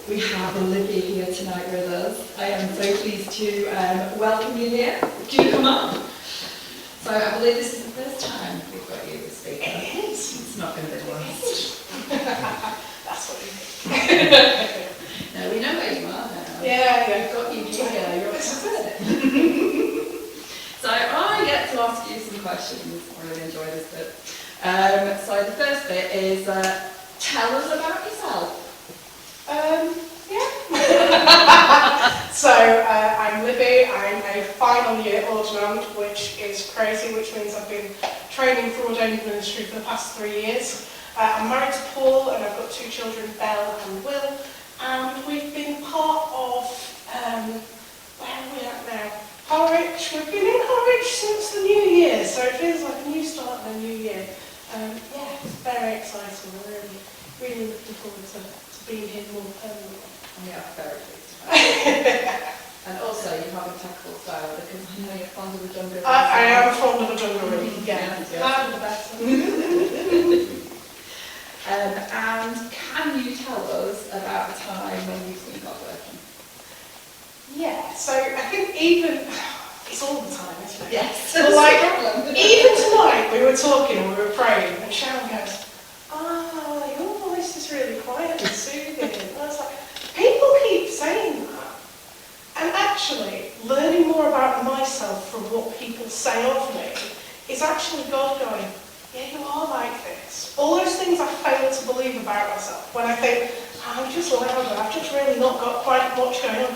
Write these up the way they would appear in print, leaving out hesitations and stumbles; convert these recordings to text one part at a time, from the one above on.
We have Libby here tonight with us. I am so pleased to welcome you here. Do you come up? So I believe this is the first time we've got you as speaker. It is. It's not going to be the last. That's what we think. No, we know where you are now. Yeah. We've got you here. You're excited. So I get to ask you some questions. I really enjoy this bit. So the first bit is tell us about yourself. So I'm Libby. I'm a final year ordinand, which is crazy, which means I've been training for ordained ministry for the past 3 years. I'm married to Paul and I've got 2 children, Belle and Will, and we've been part of, where are we at now? Horwich. We've been in Horwich since the new year, so it feels like a new start and a new year. Yeah, it's very exciting. I'm really looking forward to being here more permanently. We are very pleased. And also, you have a tactical style because I know you're fond of the jungle. I am fond of a jungle, yeah. Yeah. The better. And can you tell us about a time when you've seen God working? Yeah, so I think it's all the time, isn't it? Yes. But even tonight we were talking and we were praying and Sharon goes, your voice is really quiet and soothing. And I was like, people keep saying that. And actually, learning more about myself from what people say of me is actually God going, yeah, you are like this. All those things I fail to believe about myself, when I think, I'm just louder, I've just really not got quite much going on.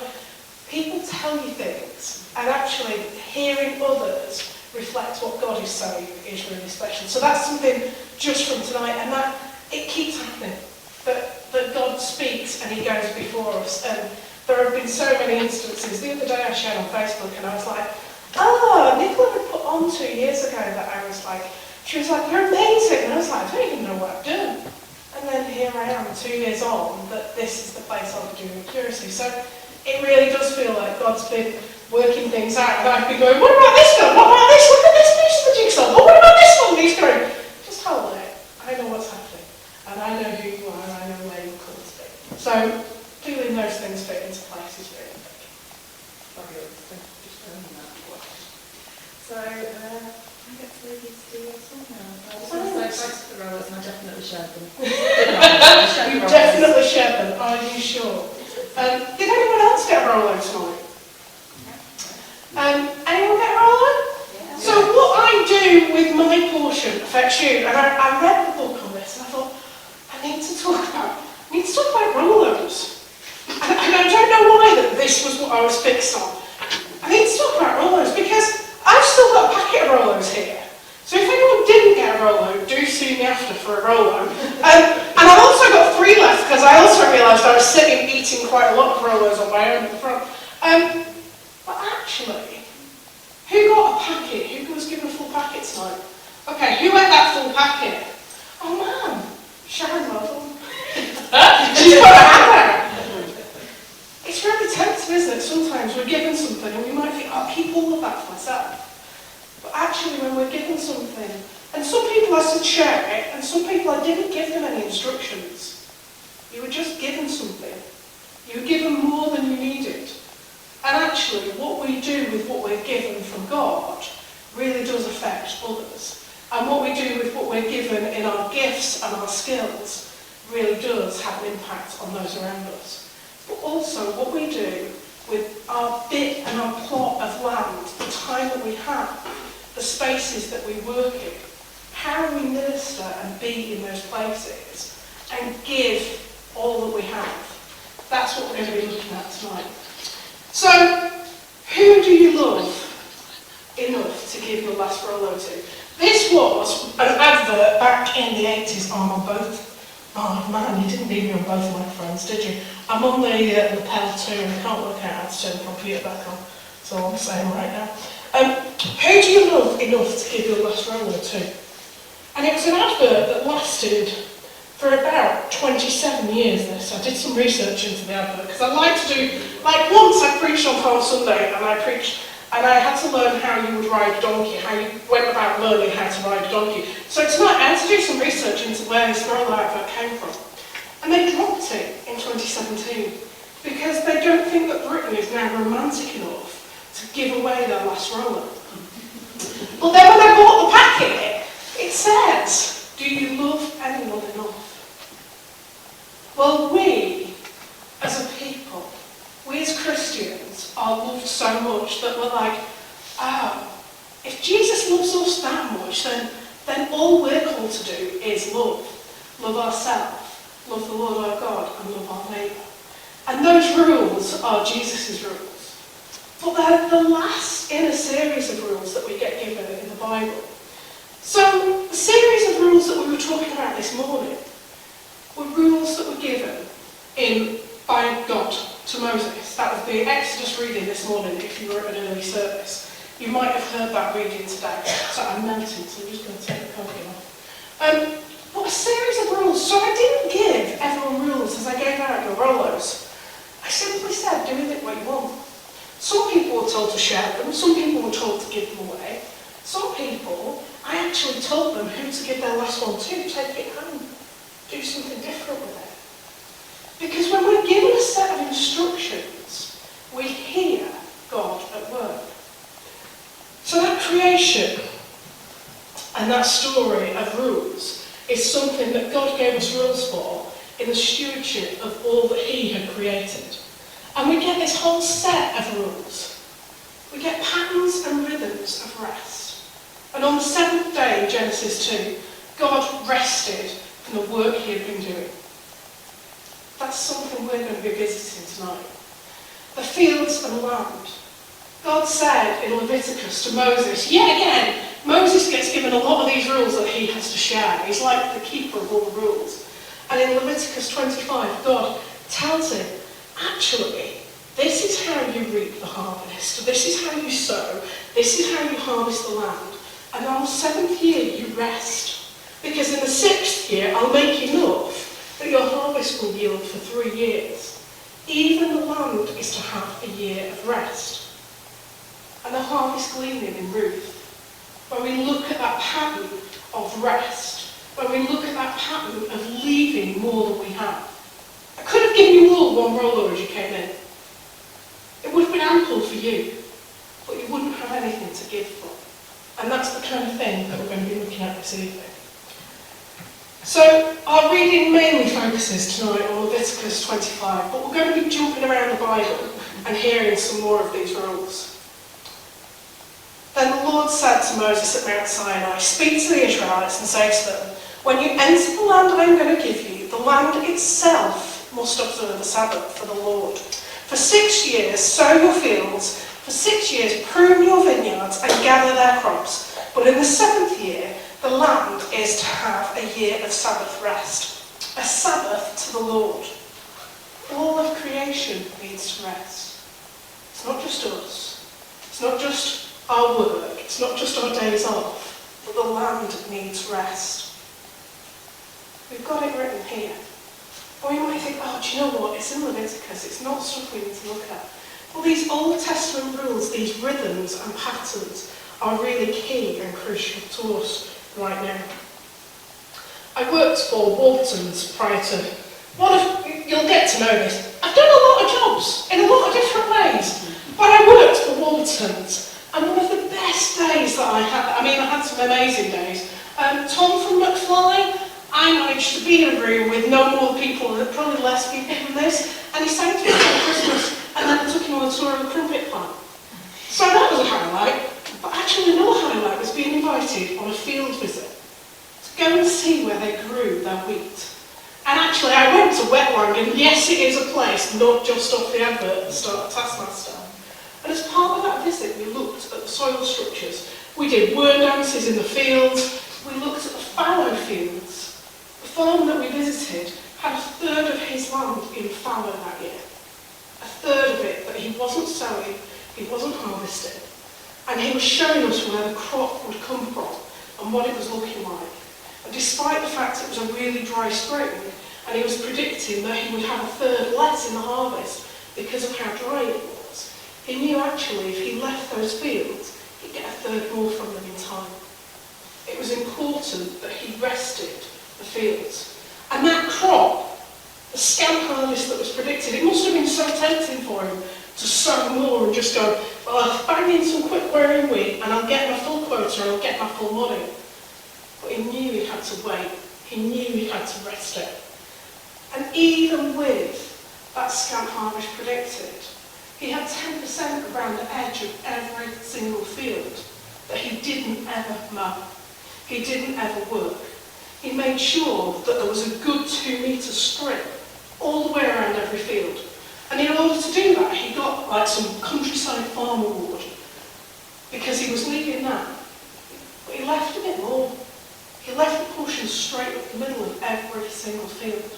People tell you things, and actually hearing others reflect what God is saying is really special. So that's something just from tonight, and that it keeps happening. That God speaks and He goes before us. And there have been so many instances. The other day I shared on Facebook and I was like, Nicola had put on 2 years ago that I was like, she was like, you're amazing. And I was like, I don't even know what I've done. And then here I am 2 years on, that this is the place I'll be doing accuracy. So it really does feel like God's been working things out. And I've been going, what about this one? What about this? Look at this piece of the jigsaw. Oh, what about this one? And he's going, just hold it. I know what's happening. And I know who you are, and I know where you're called to be. So, feeling those things fit into place is really big. Fabulous. Thank you for sharing that. So, I get to leave you to do your song now. I just want to say thanks for the rollers, and I definitely shared them. You definitely shared them, are you sure? Did anyone else get a Rolo tonight? Anyone get a Rolo? Yeah. So what I do with my portion affects you, and I read the book on this, and I thought, I need to talk about Rolos. And I don't know why that this was what I was fixed on. I need to talk about Rolos because I've still got a packet of Rolos here. So if anyone didn't get a Rolo, do see me after for a Rolo. And I've also got 3 left because I also realised I was sitting eating quite a lot of Rolos on my own at the front. But actually, who got a packet? Who was given a full packet tonight? Okay, who ate that full packet? Oh man, Sharon, well done. She's got a hammer. It's really tempting, isn't it? Sometimes we're given something and we might think, I'll keep all of that for myself. But actually when we're given something, and some people I said share it, and some people I didn't give them any instructions. You were just given something. You were given more than you needed. And actually what we do with what we're given from God really does affect others. And what we do with what we're given in our gifts and our skills really does have an impact on those around us. But also what we do with our bit and our plot of land, the time that we have, the spaces that we work in, how we minister and be in those places and give all that we have. That's what we're going to be looking at tonight. So, who do you love enough to give your last Rolo to? This was an advert back in the 80s. I'm on both. Oh man, you didn't need me on both microphones, did you? I'm on the lapel too, and I can't work out how to turn the computer back on. So I'm saying right now. Who do you love enough to give your last Rolo to? And it was an advert that lasted for about 27 years. This. I did some research into the advert because I like to do, like once I preached on Palm Sunday and I had to learn how you would ride a donkey, how you went about learning how to ride a donkey. So tonight I had to do some research into where this Rolo advert came from. And they dropped it in 2017. 2017 because they don't think that Britain is now romantic enough to give away their last roller. But then when I bought the packet, it says, do you love anyone enough? Well, we, as a people, we as Christians are loved so much that we're like, oh, if Jesus loves us that much, then all we're called to do is love. Love ourselves, love the Lord our God, and love our neighbour. And those rules are Jesus' rules. But they're the last in a series of rules that we get given in the Bible. So, the series of rules that we were talking about this morning were rules that were given by God to Moses. That was the Exodus reading this morning, if you were at an early service. You might have heard that reading today. So I'm melting, so I'm just going to take the coating off. But a series of rules. So I didn't give everyone rules as I gave out your Rolos. I simply said, do with it what you want. Some people were told to share them, some people were told to give them away. Some people, I actually told them who to give their last one to, take it home, do something different with it. Because when we're given a set of instructions, we hear God at work. So that creation and that story of rules is something that God gave us rules for in the stewardship of all that He had created. And we get this whole set of rules. We get patterns and rhythms of rest. And on the seventh day in Genesis 2, God rested from the work He had been doing. That's something we're going to be visiting tonight. The fields and land. God said in Leviticus to Moses, yet again, Moses gets given a lot of these rules that he has to share. He's like the keeper of all the rules. And in Leviticus 25, God tells him, actually, this is how you reap the harvest. This is how you sow. This is how you harvest the land. And on the seventh year, you rest. Because in the sixth year, I'll make enough that your harvest will yield for 3 years. Even the land is to have a year of rest. And the harvest gleaning in Ruth, when we look at that pattern of rest, when we look at that pattern of leaving more than we have. I could have given you all one roller as you came in. It would have been ample for you, but you wouldn't have anything to give for. And that's the kind of thing that we're going to be looking at this evening. So our reading mainly focuses tonight on Leviticus 25, but we're going to be jumping around the Bible and hearing some more of these rules. Then the Lord said to Moses at Mount Sinai, speak to the Israelites and say to them, when you enter the land I am going to give you, the land itself must observe the Sabbath for the Lord. For 6 years sow your fields, for 6 years prune your vineyards and gather their crops. But in the 7th year, the land is to have a year of Sabbath rest, a Sabbath to the Lord. All of creation needs to rest. It's not just us. It's not just our work, it's not just our days off, but the land needs rest. We've got it written here. Or you might think, oh, do you know what, it's in Leviticus, it's not stuff we need to look at. Well, these Old Testament rules, these rhythms and patterns are really key and crucial to us right now. I worked for Waltons prior to, you'll get to know this, I've done a lot of jobs in a lot of different ways, but I worked for Waltons. And one of the best days that I had some amazing days. Tom from McFly, I managed to be in a room with no more people, probably less people than this, and he sang to me for Christmas, and then I took him on a tour of the crumpet plant. So that was a highlight, but actually another highlight was being invited on a field visit to go and see where they grew their wheat. And actually I went to Wetland, and yes, it is a place, not just off the advert at the start of Taskmaster. And as part of that visit, we looked at the soil structures. We did worm dances in the fields. We looked at the fallow fields. The farm that we visited had a third of his land in fallow that year. A third of it that he wasn't sowing, he wasn't harvesting. And he was showing us where the crop would come from and what it was looking like. And despite the fact it was a really dry spring, and he was predicting that he would have a third less in the harvest because of how dry it was, he knew actually if he left those fields, he'd get a third more from them in time. It was important that he rested the fields. And that crop The scant harvest that was predicted, it must have been so tempting for him to sow more and just go, well, I'll bang in some quick wearing wheat and I'll get my full quota and I'll get my full money. But he knew he had to wait. He knew he had to rest it. And even with that scant harvest predicted, he had 10% around the edge of every single field that he didn't ever mow. He didn't ever work. He made sure that there was a good 2-metre strip all the way around every field. And in order to do that, he got like some countryside farm award because he was leaving that. But he left a bit more. He left a portion straight up the middle of every single field.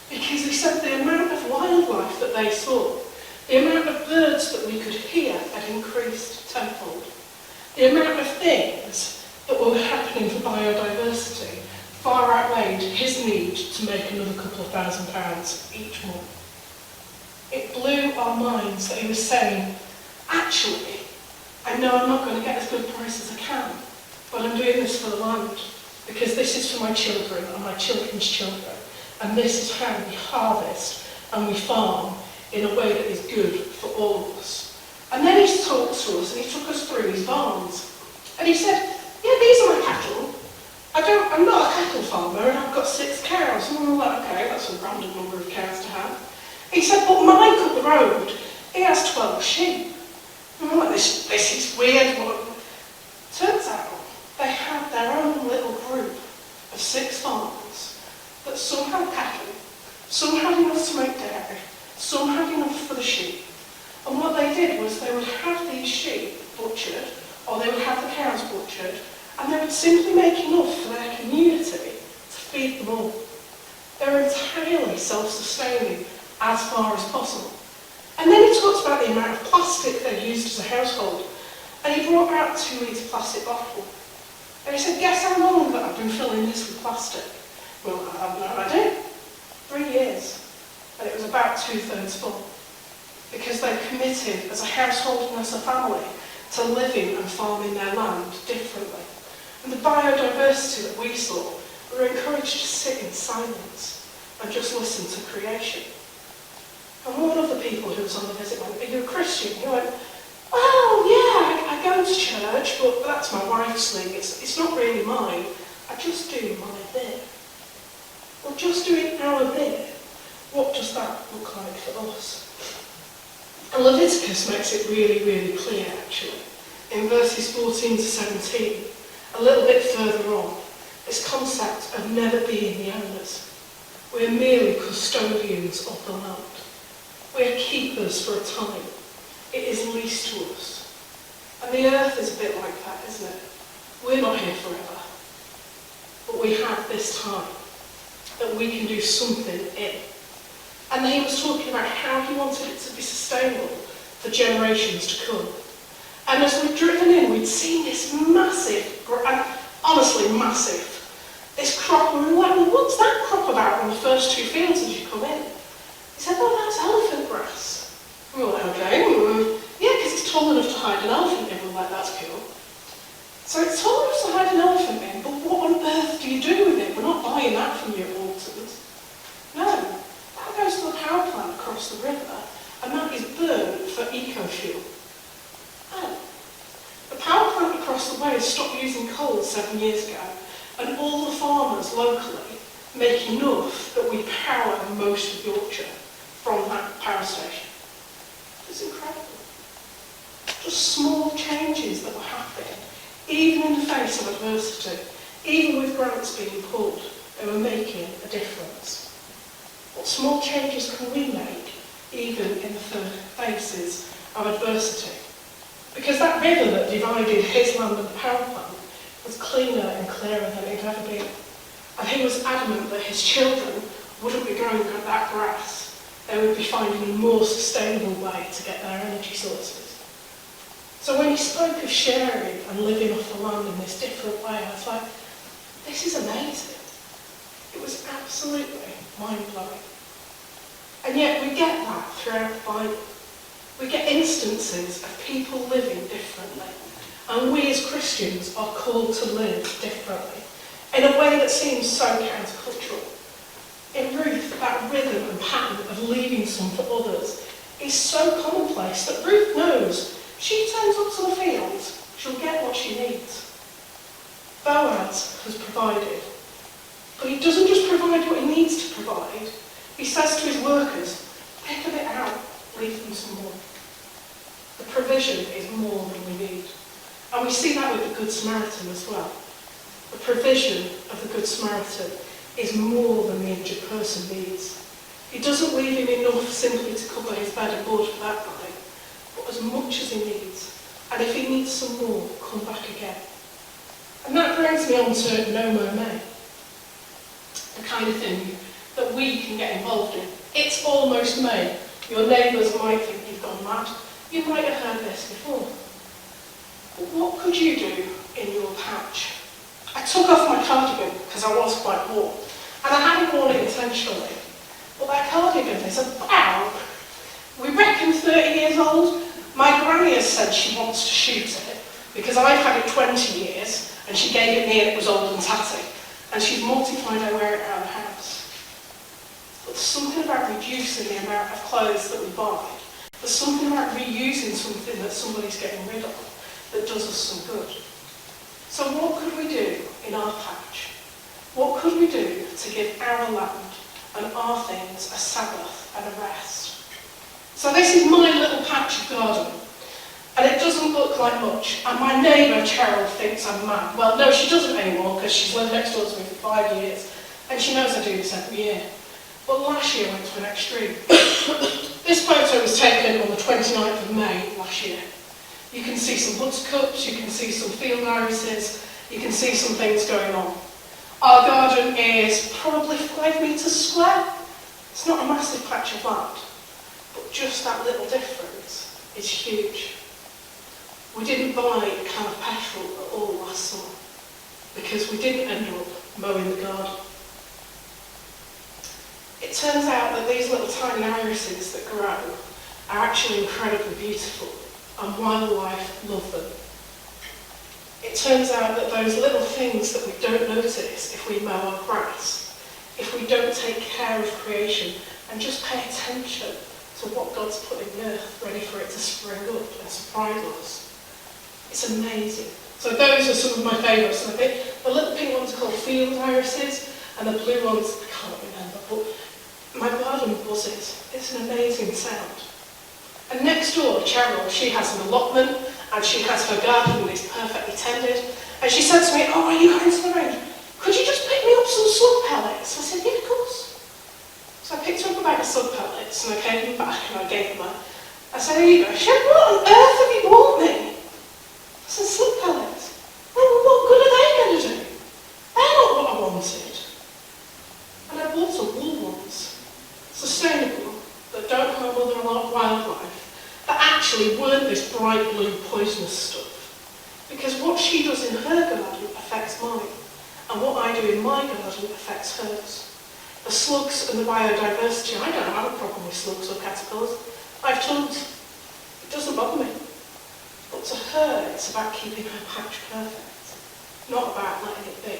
Because he said the amount of wildlife that they saw, the amount of birds that we could hear had increased tenfold. The amount of things that were happening for biodiversity far outweighed his need to make another couple of £1,000 each month. It blew our minds that he was saying, actually, I know I'm not going to get as good a price as I can, but I'm doing this for the land, because this is for my children and my children's children, and this is how we harvest and we farm in a way that is good for all of us. And then he talked to us and he took us through his barns. And he said, yeah, these are my cattle. I'm not a cattle farmer and I've got 6 cows. And I'm like, okay, that's a random number of cows to have. He said, but Mike up the road, he has 12 sheep. And I'm like, this is weird. Turns out they have their own little group of 6 farmers that some had cattle, some had enough to make dairy, some had enough for the sheep. And what they did was they would have these sheep butchered, or they would have the cows butchered, and they would simply make enough for their community to feed them all. They were entirely self-sustaining as far as possible. And then he talked about the amount of plastic they used as a household, and he brought out a 2-litre plastic bottle. And he said, guess how long that I've been filling this with plastic? Well, I have no idea. 3 years. And it was about 2/3 full. Because they committed as a household and as a family to living and farming their land differently. And the biodiversity that we saw, we were encouraged to sit in silence and just listen to creation. And one of the people who was on the visit went, are you a Christian? He went, oh yeah, I go to church, but that's my wife's thing. It's not really mine. I just do my bit. Well, just doing our bit, what does that look like for us? And Leviticus makes it really, really clear, actually. In verses 14 to 17, a little bit further on, this concept of never being the owners. We're merely custodians of the land. We're keepers for a time. It is leased to us. And the earth is a bit like that, isn't it? We're not here forever. But we have this time that we can do something in. And he was talking about how he wanted it to be sustainable for generations to come. And as we'd driven in, we'd seen this massive, and honestly massive, this crop, and we were like, well, what's that crop about on the first 2 fields as you come in? He said, oh, that's elephant grass. And we were like, okay, yeah, because it's tall enough to hide an elephant in. We were like, that's cool. So it's tall enough to hide an elephant in, but what on earth do you do with it? We're not buying that from you at Waltons. No, that goes to the power plant across the river, and that is burned for eco-fuel. Oh. The power plant across the way stopped using coal 7 years ago, and all the farmers locally make enough that we power most of Yorkshire from that power station. It's incredible. Just small changes that were happening, even in the face of adversity, even with grants being pulled, they were making a difference. What small changes can we make, even in the faces of adversity? Because that river that divided his land and the power plant was cleaner and clearer than it had ever been. And he was adamant that his children wouldn't be growing that grass. They would be finding a more sustainable way to get their energy sources. So when he spoke of sharing and living off the land in this different way, I was like, this is amazing. It was absolutely mind-blowing. And yet we get that throughout the Bible. We get instances of people living differently. And we as Christians are called to live differently in a way that seems so countercultural. In Ruth, that that rhythm and pattern of leaving some for others is so commonplace that Ruth knows she turns up to the field, she'll get what she needs. Boaz has provided, but he doesn't just provide what he needs to provide. He says to his workers, pick a bit out, leave them some more. The provision is more than we need. And we see that with the Good Samaritan as well. The provision of the Good Samaritan is more than the injured person needs. He doesn't leave him enough simply to cover his bed and board for that night, but as much as he needs. And if he needs some more, come back again. And that brings me on to No Mo May. The kind of thing that we can get involved in. It's almost May. Your neighbours might think you've gone mad. You might have heard this before. But what could you do in your patch? I took off my cardigan because I was quite warm, and I hadn't worn it intentionally. But that cardigan is about, we reckon 30 years old. My granny has said she wants to shoot it because I've had it 20 years and she gave it me and it was old and tatty. And she's mortified I wear it around the house. But there's something about reducing the amount of clothes that we buy. There's something about reusing something that somebody's getting rid of that does us some good. So what could we do in our patch? What could we do to give our land and our things a Sabbath and a rest? So this is my little patch of garden. And it doesn't look like much. And my neighbour, Cheryl, thinks I'm mad. Well, no, she doesn't anymore because she's lived next door to me for 5 years. And she knows I do this every year. But last year went to an extreme. This photo was taken on the 29th of May last year. You can see some buttercups, you can see some field irises, you can see some things going on. Our garden is probably 5 metres square. It's not a massive patch of land, but just that little difference is huge. We didn't buy a can of petrol at all last summer because we didn't end up mowing the garden. It turns out that these little tiny irises that grow are actually incredibly beautiful, and wildlife love them. It turns out that those little things that we don't notice if we mow our grass, if we don't take care of creation and just pay attention to what God's put in the earth ready for it to spring up and surprise us. It's amazing. So those are some of my favourites. And I think the little pink ones are called field irises, and the blue ones, I can't remember, but my garden buzzes. It's an amazing sound. And next door, Cheryl, she has an allotment, and she has her garden, and it's perfectly tended. And she said to me, oh, are you going to the range? Could you just pick me up some slug pellets? I said, yeah, of course. So I picked her up a bag of slug pellets, and I came them back, and I gave them her. I said, here you go. She said, what on earth have you bought me? I said, slug pellets. Well, what good are they going to do? They're not what I wanted. And I bought her wool ones, sustainable, that don't harm other wildlife, that actually weren't this bright blue poisonous stuff. Because what she does in her garden affects mine, and what I do in my garden affects hers. The slugs and the biodiversity, I don't have a problem with slugs or caterpillars. I have tons. It doesn't bother me. But to her, it's about keeping her patch perfect, not about letting it be.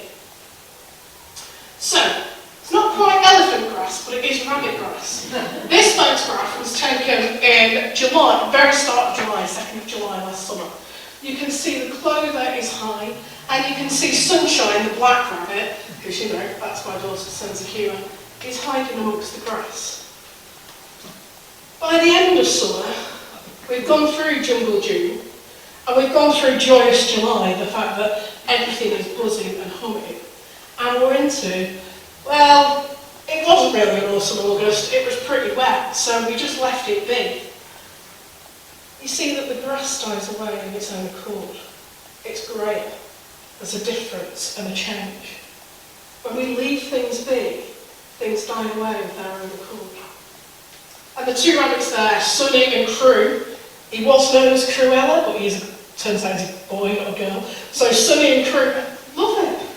So, it's not quite elephant grass, but it is rabbit grass. This photograph was taken in July, very start of July, 2nd of July last summer. You can see the clover is high, and you can see Sunshine, the black rabbit, because you know, that's my daughter's sense of humour, is hiding amongst the grass. By the end of summer, we've gone through Jungle June, and we've gone through Joyous July, the fact that everything is buzzing and humming, and we're into, well, it wasn't really an awesome August, it was pretty wet, so we just left it be. You see that the grass dies away in its own accord. It's greyer. There's a difference and a change. When we leave things be, things die away of their own accord. And the two rabbits there, Sonny and Crew, he was known as Cruella, but turns out he's a boy, not a girl. So Sonny and Crew, love it.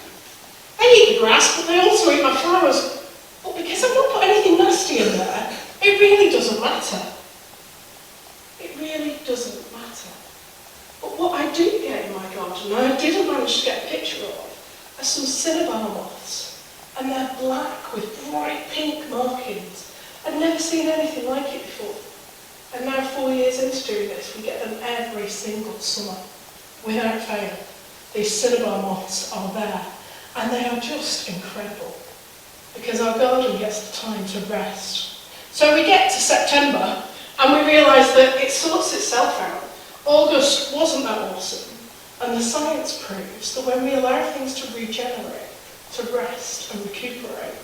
They eat the grass, but they also eat my flowers. But because I've not put anything nasty in there, it really doesn't matter. It really doesn't matter. But what I do get in my garden, and I didn't manage to get a picture of, are some cinnabar moths and they're black with bright pink markings. I'd never seen anything like it before. And now 4 years into doing this, we get them every single summer, without fail. These cinnabar moths are there, and they are just incredible, because our garden gets the time to rest. So we get to September, and we realise that it sorts itself out. August wasn't that awesome, and the science proves that when we allow things to regenerate, to rest and recuperate,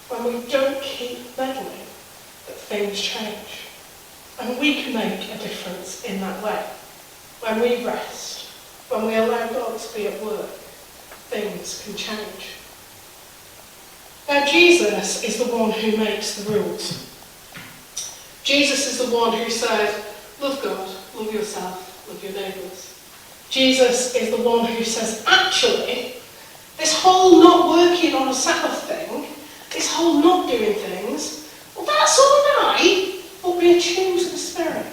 when we don't keep meddling, that things change. And we can make a difference in that way. When we rest, when we allow God to be at work, things can change. Now, Jesus is the one who makes the rules. Jesus is the one who said, love God, love yourself, love your neighbours. Jesus is the one who says, actually, this whole not working on a Sabbath thing, this whole not doing things, well, that's all right, but be attuned to the Spirit.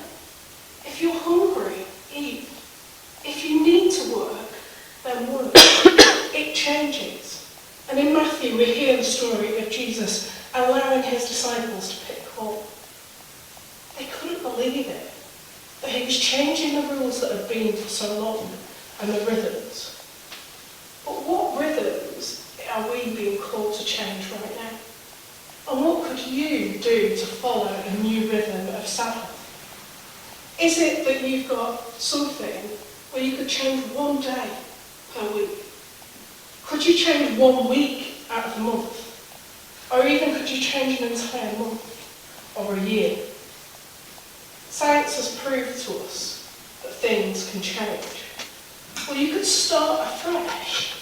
If you're hungry, eat. If you need to work, then work. It changes. And in Matthew, we hear the story of Jesus allowing his disciples to pick corn. They couldn't believe it, that he was changing the rules that had been for so long, and the rhythms. But what rhythms are we being called to change right now? And what could you do to follow a new rhythm of Sabbath? Is it that you've got something where you could change one day per week? Could you change 1 week out of the month? Or even could you change an entire month or a year? Science has proved to us that things can change. Well, you could start afresh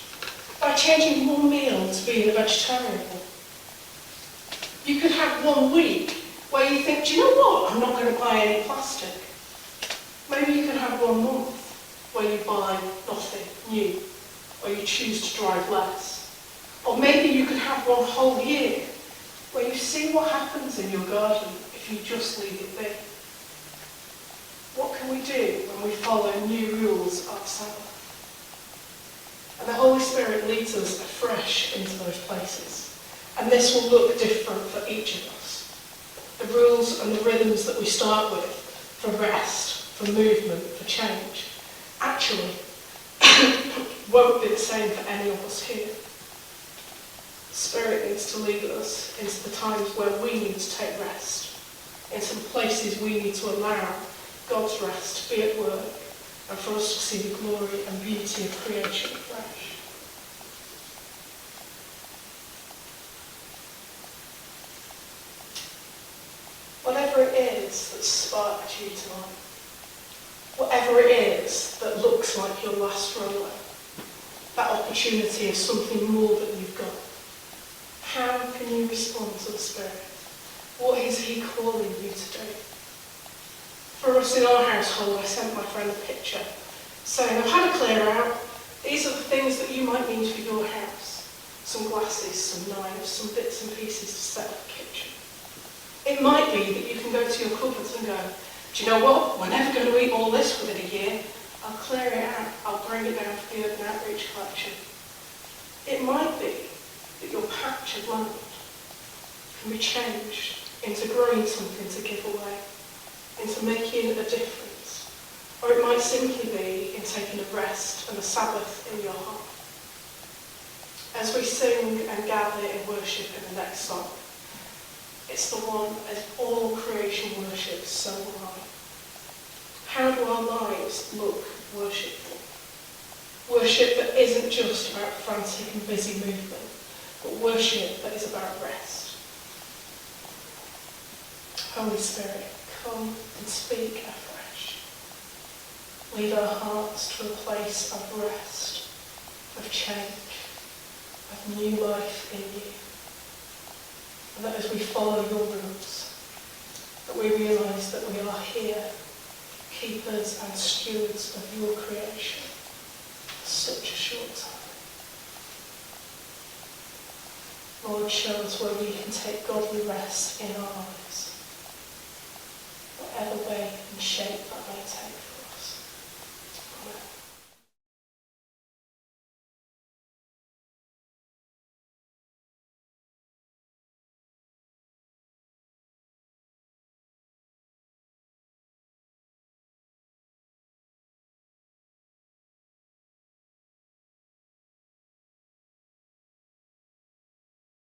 by changing one meal to being a vegetarian one. You could have 1 week where you think, do you know what, I'm not going to buy any plastic. Maybe you can have 1 month where you buy nothing new, or you choose to drive less. Or maybe you could have 1 whole year where you see what happens in your garden if you just leave it be. What can we do when we follow new rules of Sabbath? And the Holy Spirit leads us afresh into those places. And this will look different for each of us. The rules and the rhythms that we start with for rest, for movement, for change, actually won't be the same for any of us here. The Spirit needs to lead us into the times where we need to take rest, into the places we need to allow God's rest to be at work, and for us to see the glory and beauty of creation afresh. Whatever it is that sparked you tonight, whatever it is that looks like your last runway, that opportunity of something more that you've got, how can you respond to the Spirit? What is he calling you to do? For us in our household, I sent my friend a picture saying, I've had a clear out. These are the things that you might need for your house. Some glasses, some knives, some bits and pieces to set up the kitchen. It might be that you can go to your cupboards and go, do you know what? We're never going to eat all this within a year. I'll clear it out. I'll bring it down for the urban outreach collection. It might be that your patch of land can be changed into growing something to give away, into making a difference. Or it might simply be in taking a rest and a Sabbath in your heart. As we sing and gather in worship in the next song, it's the one as all creation worships, so will I. How do our lives look worshipful? Worship that isn't just about frantic and busy movement, but worship that is about rest. Holy Spirit, come and speak afresh. Lead our hearts to a place of rest, of change, of new life in you. And that as we follow your rules, that we realise that we are here, keepers and stewards of your creation for such a short time. Lord, show us where we can take godly rest in our lives, whatever way and shape that may take.